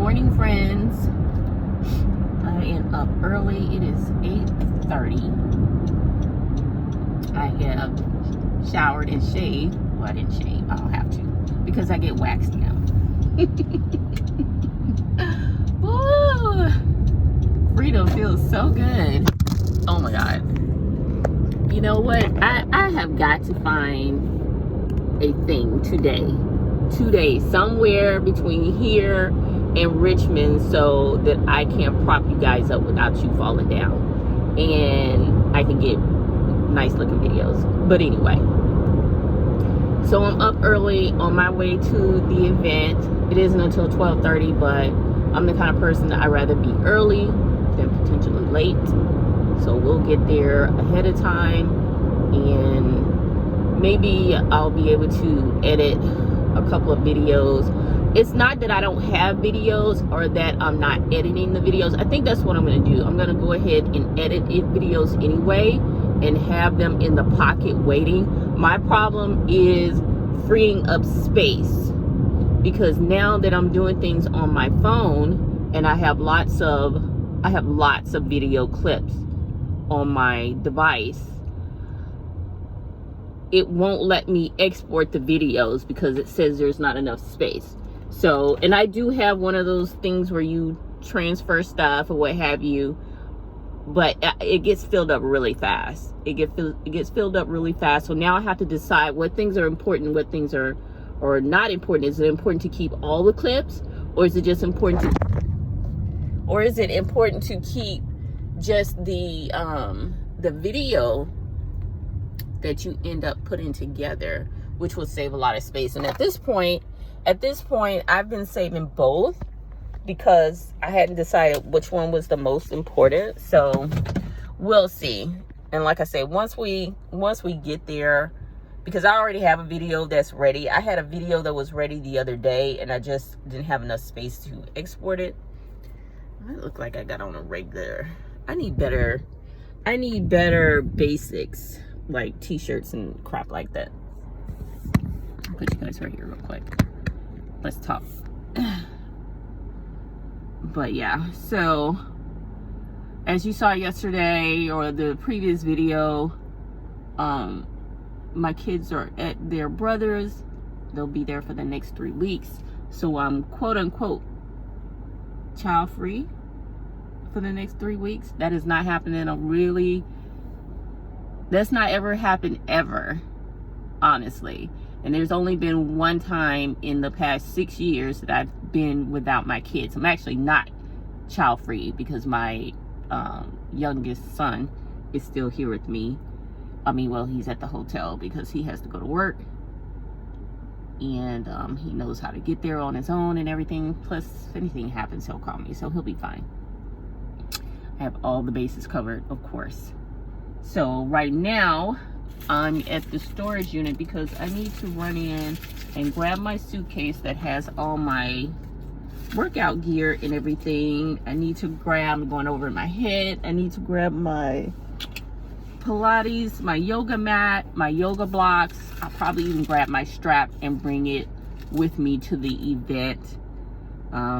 morning, friends. I am up early. It is 8:30. I have showered and shaved. Well, I didn't shave. I don't have to because I get waxed now. Woo! Freedom feels so good. Oh my God. You know what? I have got to find a thing today, somewhere between here and Richmond, so that I can prop you guys up without you falling down, and I can get nice looking videos. But anyway, so I'm up early on my way to the event. It isn't until 12:30, but I'm the kind of person that I'd rather be early than potentially late. So we'll get there ahead of time, and maybe I'll be able to edit a couple of videos. It's not that I don't have videos or that I'm not editing the videos. I think that's what I'm going to do. I'm going to go ahead and edit videos anyway and have them in the pocket waiting. My problem is freeing up space, because now that I'm doing things on my phone and I have lots of video clips on my device, it won't let me export the videos because it says there's not enough space. So, and I do have one of those things where you transfer stuff or what have you, but it gets filled up really fast. It gets filled up really fast. So now I have to decide what things are important, what things are not important. Is it important to keep all the clips, or is it just important to, or is it important to keep just the video that you end up putting together, which will save a lot of space? And at this point, I've been saving both because I hadn't decided which one was the most important. So we'll see. And like I say, once we get there, because I already have a video that's ready. I had a video that was ready the other day, and I just didn't have enough space to export it. I look like I got on a regular. I need better basics, like t-shirts and crap like that. I'll put you guys right here real quick. Let's talk. But yeah, so as you saw yesterday or the previous video, my kids are at their brother's. They'll be there for the next 3 weeks. So I'm quote unquote child free for the next 3 weeks. That is not happening. That's not ever happened ever, honestly. And there's only been one time in the past 6 years that I've been without my kids. I'm actually not child free because my youngest son is still here with me. I mean, well, he's at the hotel because he has to go to work, and he knows how to get there on his own and everything. Plus, if anything happens, he'll call me, so he'll be fine. I have all the bases covered, of course. So right now, I'm at the storage unit because I need to run in and grab my suitcase that has all my workout gear and everything. I need to grab, I'm going over my head, I need to grab my Pilates, my yoga mat, my yoga blocks. I'll probably even grab my strap and bring it with me to the event.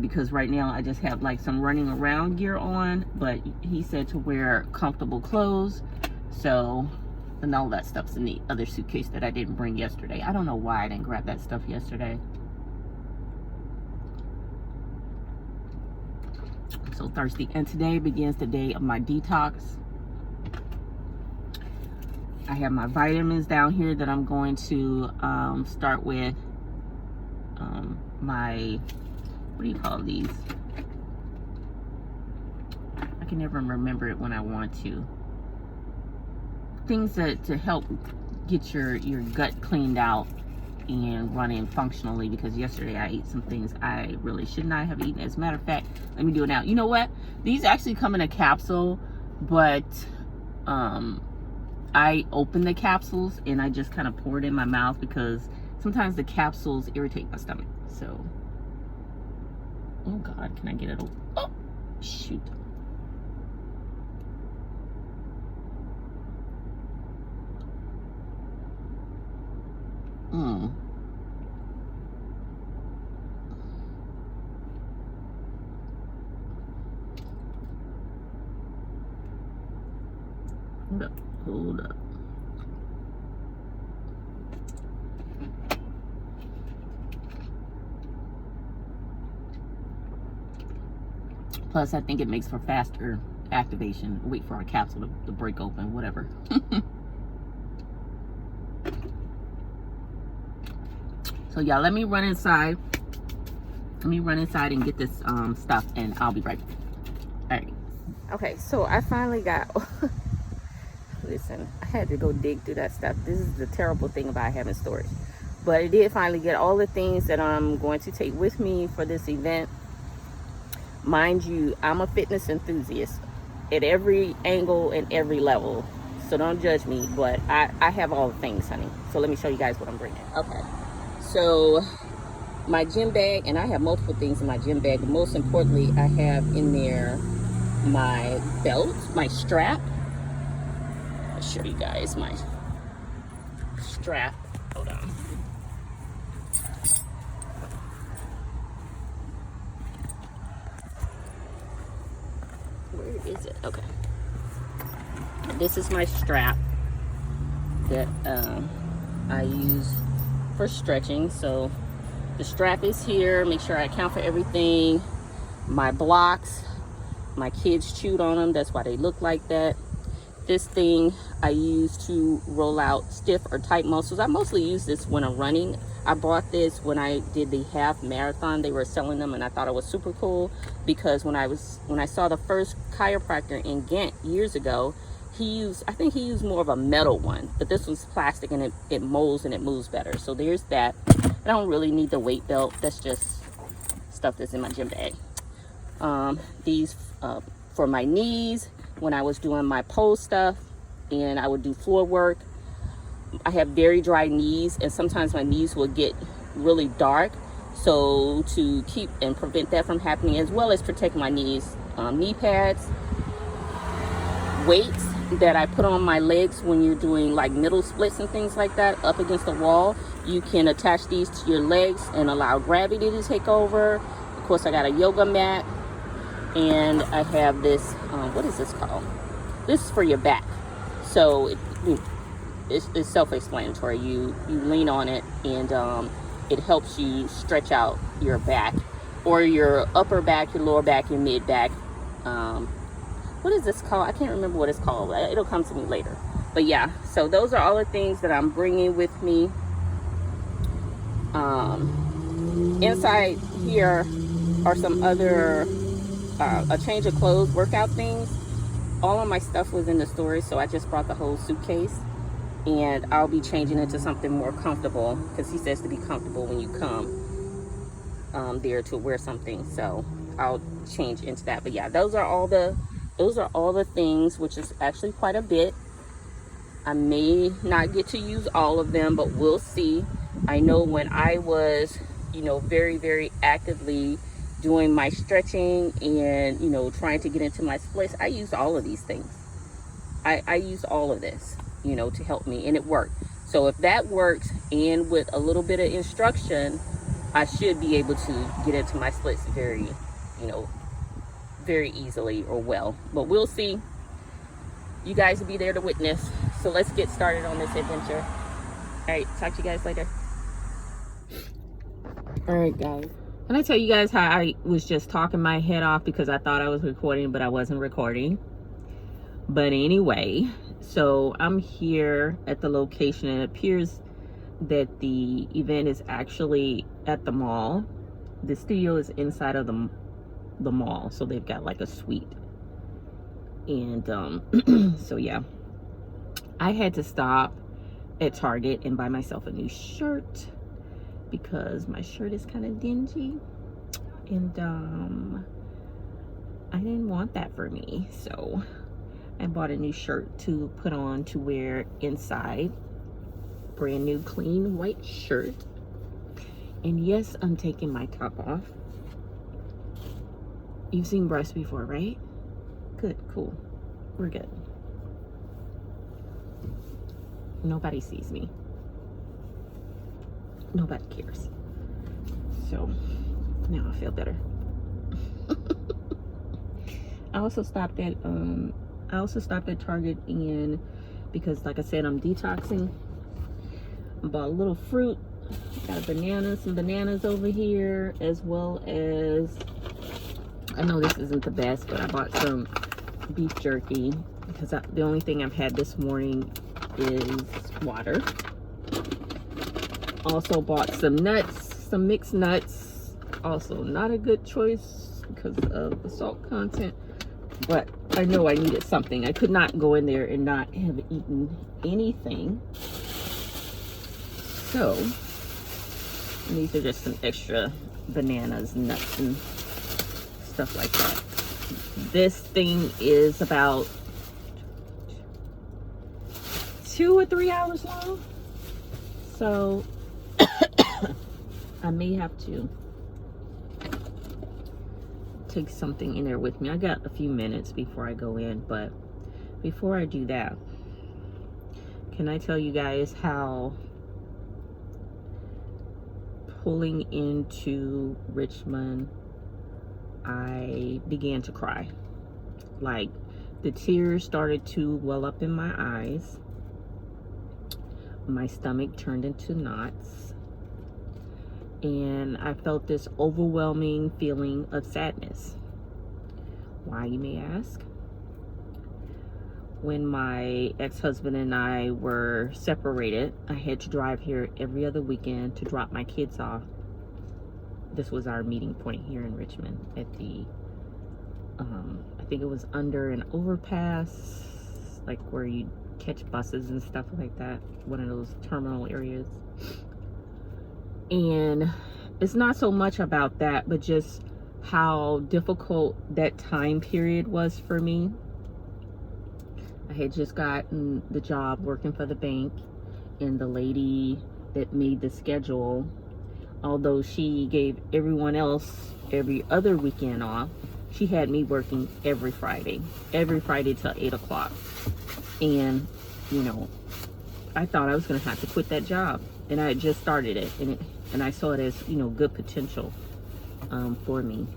Because right now I just have like some running around gear on, but he said to wear comfortable clothes. So, and all that stuff's in the other suitcase that I didn't bring yesterday. I don't know why I didn't grab that stuff yesterday. I'm so thirsty. And today begins the day of my detox. I have my vitamins down here that I'm going to start with. My, what do you call these? I can never remember it when I want to. Things that to help get your gut cleaned out and running functionally, because yesterday I ate some things I really should not have eaten. As a matter of fact, let me do it now. You know what? These actually come in a capsule, but I open the capsules and I just kind of pour it in my mouth because sometimes the capsules irritate my stomach. So, oh God, can I get it? Oh, shoot. Hold up. Plus, I think it makes for faster activation. Wait for our capsule to break open, whatever. So y'all, let me run inside. Let me run inside and get this stuff, and I'll be right back. All right. Okay, so I finally got... Listen, I had to go dig through that stuff. This is the terrible thing about having storage. But I did finally get all the things that I'm going to take with me for this event. Mind you, I'm a fitness enthusiast at every angle and every level. So don't judge me, but I have all the things, honey. So let me show you guys what I'm bringing. Okay, so my gym bag, and I have multiple things in my gym bag, but most importantly, I have in there my belt, my strap. I'll show you guys my strap. Hold on. Where is it? Okay. This is my strap that I use for stretching. So the strap is here. Make sure I account for everything. My blocks, my kids chewed on them. That's why they look like that. This thing I use to roll out stiff or tight muscles. I mostly use this when I'm running. I bought this when I did the half marathon. They were selling them, and I thought it was super cool because when I saw the first chiropractor in Ghent years ago, I think he used more of a metal one, but this was plastic, and it molds and it moves better. So there's that. I don't really need the weight belt. That's just stuff that's in my gym bag. These for my knees when I was doing my pole stuff and I would do floor work. I have very dry knees, and sometimes my knees will get really dark. So to keep and prevent that from happening, as well as protect my knees, knee pads, weights that I put on my legs when you're doing like middle splits and things like that up against the wall. You can attach these to your legs and allow gravity to take over. Of course, I got a yoga mat, and I have this, what is this called? This is for your back. So it's self-explanatory. You lean on it, and it helps you stretch out your back, or your upper back, your lower back, your mid back. What is this called? I can't remember what it's called. It'll come to me later. But yeah, so those are all the things that I'm bringing with me. Inside here are some other a change of clothes workout things. All of my stuff was in the storage, so I just brought the whole suitcase, and I'll be changing into something more comfortable because he says to be comfortable when you come there to wear something. So I'll change into that. But yeah, those are all the things, which is actually quite a bit. I may not get to use all of them, but we'll see. I know when I was, very, very actively doing my stretching and, trying to get into my splits, I used all of these things. I used all of this, to help me, and it worked. So if that works, and with a little bit of instruction, I should be able to get into my splits very, very easily or well. But we'll see. You guys will be there to witness. So let's get started on this adventure. All right, talk to you guys later. All right, guys. Can I tell you guys how I was just talking my head off because I thought I was recording, but I wasn't recording. But anyway, so I'm here at the location, and it appears that the event is actually at the mall. The studio is inside of the mall, so they've got like a suite. And so yeah, I had to stop at Target and buy myself a new shirt because my shirt is kind of dingy, and I didn't want that for me, so I bought a new shirt to put on to wear inside. Brand new clean white shirt. And yes, I'm taking my top off. You've seen breasts before, right? Good, cool. We're good. Nobody sees me. Nobody cares. So now I feel better. I also stopped at I also stopped at Target and because like I said, I'm detoxing. I bought a little fruit. Got some bananas over here, as well as, I know this isn't the best, but I bought some beef jerky because the only thing I've had this morning is water. Also bought some nuts, some mixed nuts. Also not a good choice because of the salt content, but I know I needed something. I could not go in there and not have eaten anything. So these are just some extra bananas, nuts, and stuff like that. This thing is about 2 or 3 hours long. So I may have to take something in there with me. I got a few minutes before I go in, but before I do that, can I tell you guys how pulling into Richmond, I began to cry. Like, the tears started to well up in my eyes. My stomach turned into knots. And I felt this overwhelming feeling of sadness. Why, you may ask? When my ex-husband and I were separated, I had to drive here every other weekend to drop my kids off. This was our meeting point here in Richmond at the, I think it was under an overpass, like where you catch buses and stuff like that, one of those terminal areas. And it's not so much about that, but just how difficult that time period was for me. I had just gotten the job working for the bank, and the lady that made the schedule, although she gave everyone else every other weekend off, she had me working every Friday till 8 o'clock. And, you know, I thought I was going to have to quit that job. And I had just started it, and I saw it as, you know, good potential for me.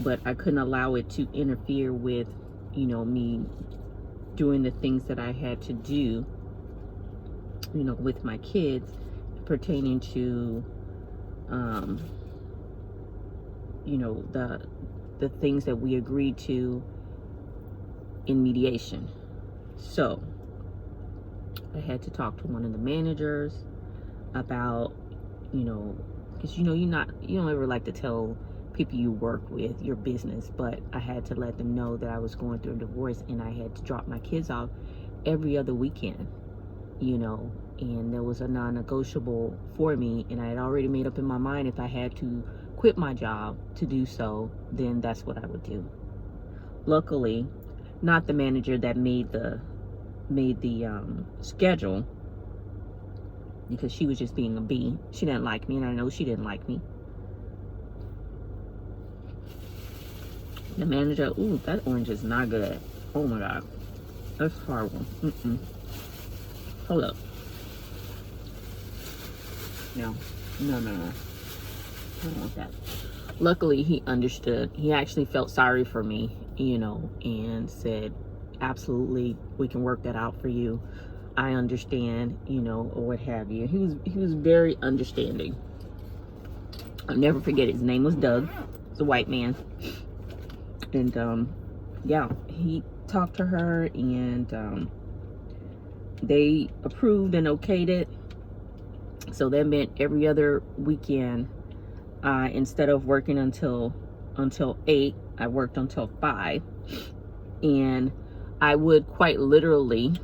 But I couldn't allow it to interfere with, you know, me doing the things that I had to do, you know, with my kids, pertaining to, you know, the things that we agreed to in mediation. So I had to talk to one of the managers about, you know, because, you know, you don't ever like to tell people you work with your business, but I had to let them know that I was going through a divorce and I had to drop my kids off every other weekend, you know, and there was a non-negotiable for me, and I had already made up in my mind if I had to quit my job to do so, then that's what I would do. Luckily, not the manager that made the schedule, because she was just being a bee. She didn't like me, and I know she didn't like me. The manager, ooh, that orange is not good. Oh my God, that's horrible. Hold up. No. I don't want that. Luckily, he understood. He actually felt sorry for me, you know, and said, absolutely, we can work that out for you. I understand, you know, or what have you. He was very understanding. I'll never forget, his name was Doug. He's a white man. And yeah, he talked to her, and they approved and okayed it. So that meant every other weekend, instead of working until 8, I worked until 5. And I would quite literally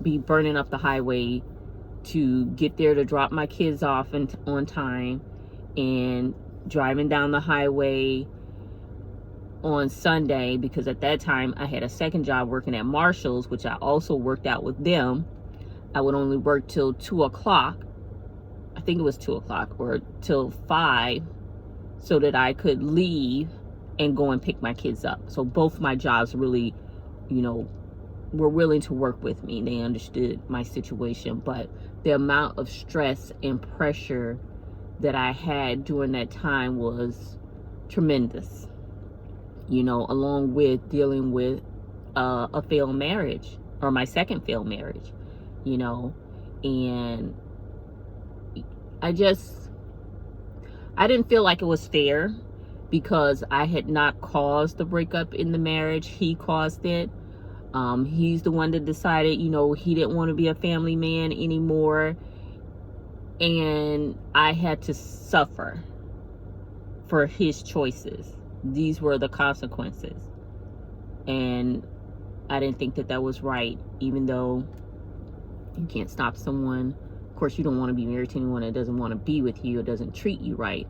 be burning up the highway to get there to drop my kids off on time, and driving down the highway on Sunday, because at that time I had a second job working at Marshall's, which I also worked out with them. I would only work till 2 o'clock. I think it was 2 o'clock, or till 5, so that I could leave and go and pick my kids up. So both my jobs really, you know, were willing to work with me. They understood my situation, but the amount of stress and pressure that I had during that time was tremendous. you know, along with dealing with a failed marriage, or my second failed marriage, you know. And I didn't feel like it was fair, because I had not caused the breakup in the marriage. He caused it. He's the one that decided, you know, he didn't want to be a family man anymore. And I had to suffer for his choices. These were the consequences. And I didn't think that that was right, even though you can't stop someone. Of course, you don't want to be married to anyone that doesn't want to be with you or doesn't treat you right.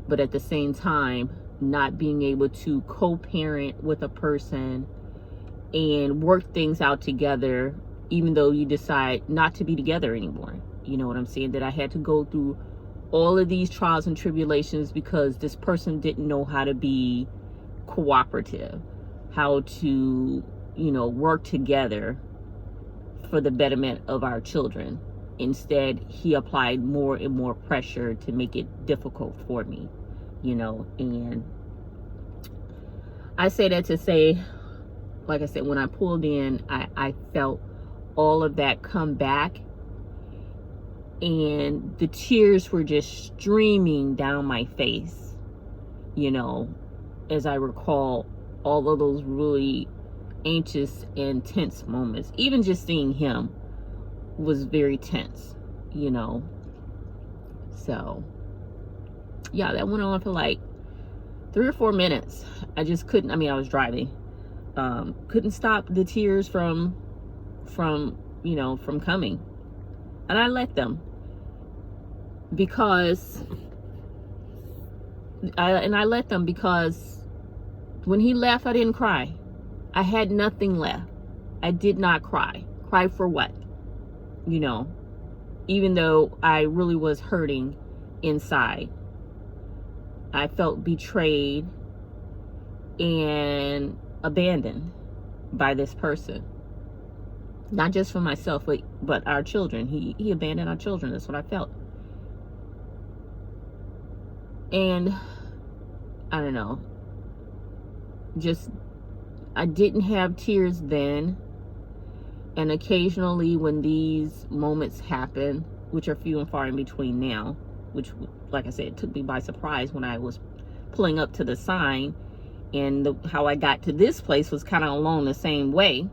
But at the same time, not being able to co-parent with a person and work things out together, even though you decide not to be together anymore. You know what I'm saying? That I had to go through all of these trials and tribulations because this person didn't know how to be cooperative, how to, you know, work together for the betterment of our children. Instead, he applied more and more pressure to make it difficult for me, you know. And I say that to say, like I said, when I pulled in, I felt all of that come back, and the tears were just streaming down my face, you know, as I recall all of those really anxious and tense moments. Even just seeing him was very tense, you know. So yeah, that went on for like 3 or 4 minutes. I just couldn't, I mean, I was driving, couldn't stop the tears from you know, from coming. And I let them, because I let them because when he left, I didn't cry. I had nothing left. I did not cry. Cry for what? You know, even though I really was hurting inside. I felt betrayed and abandoned by this person. Not just for myself, but our children. He abandoned our children. That's what I felt. And I don't know. Just, I didn't have tears then. And occasionally when these moments happen, which are few and far in between now, which, like I said, it took me by surprise when I was pulling up to the sign, and how I got to this place was kind of along the same way,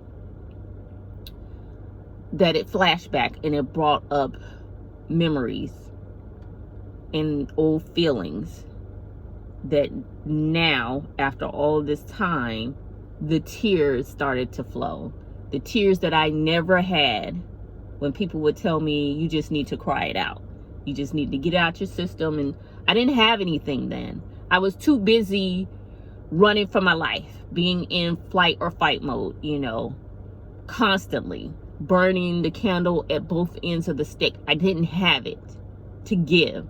that it flashed back and it brought up memories and old feelings that now, after all this time, the tears started to flow. The tears that I never had when people would tell me, you just need to cry it out. You just need to get it out your system. And I didn't have anything then. I was too busy running for my life, being in flight or fight mode, you know, constantly burning the candle at both ends of the stick. I didn't have it to give.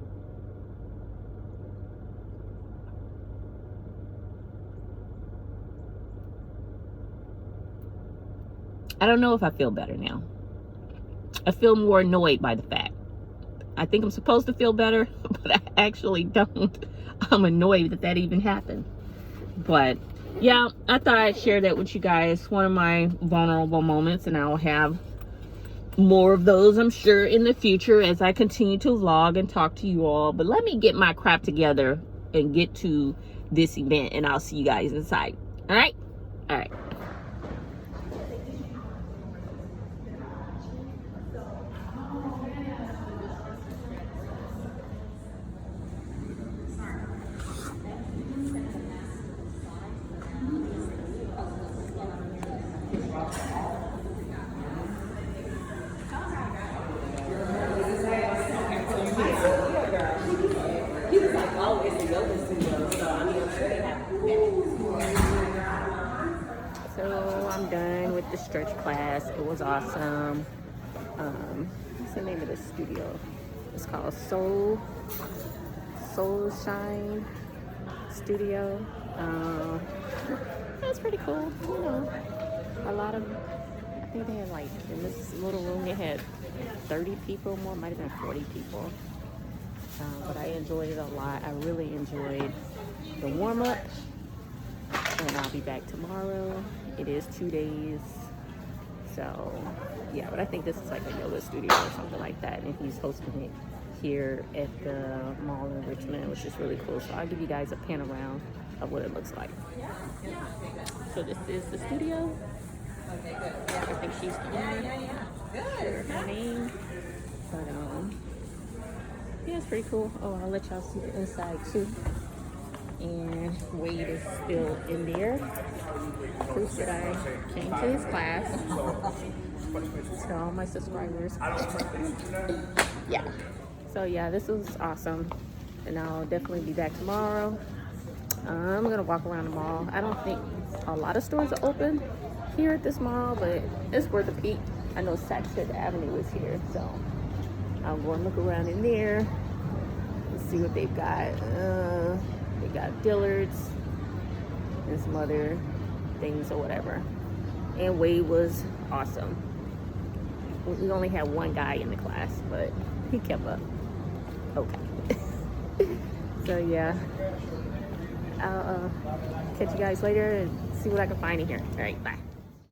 I don't know if I feel better now. I feel more annoyed by the fact. I think I'm supposed to feel better, but I actually don't. I'm annoyed that even happened. But yeah, I thought I'd share that with you guys. One of my vulnerable moments, and I'll have more of those, I'm sure, in the future as I continue to vlog and talk to you all. But let me get my crap together and get to this event, and I'll see you guys inside. All right? All right. So I'm done with the stretch class. It was awesome. What's the name of this studio? It's called Soul Shine Studio. That's pretty cool. You know, a lot of, I think they had, like, in this little room they had 30 people, more, might have been 40 people. But I enjoyed it a lot. I really enjoyed the warm-up. and I'll be back tomorrow. It is 2 days. So yeah, but I think this is like a yoga studio or something like that, and he's hosting it here at the mall in Richmond, which is really cool. So I'll give you guys a pan around of what it looks like. So this is the studio. I think she's the owner. Her name. But yeah, it's pretty cool. Oh, I'll let y'all see the inside too. And Wade is still in there. Proof that I came to his class. To all my subscribers. Yeah. So yeah, this was awesome. And I'll definitely be back tomorrow. I'm gonna walk around the mall. I don't think a lot of stores are open here at this mall, but it's worth a peek. I know Saks Fifth Avenue is here, so I'll go and look around in there and see what they've got. They got Dillard's and some other things or whatever. And Wade was awesome. We only had one guy in the class, but he kept up okay. So yeah, I'll catch you guys later and see what I can find in here. All right, bye.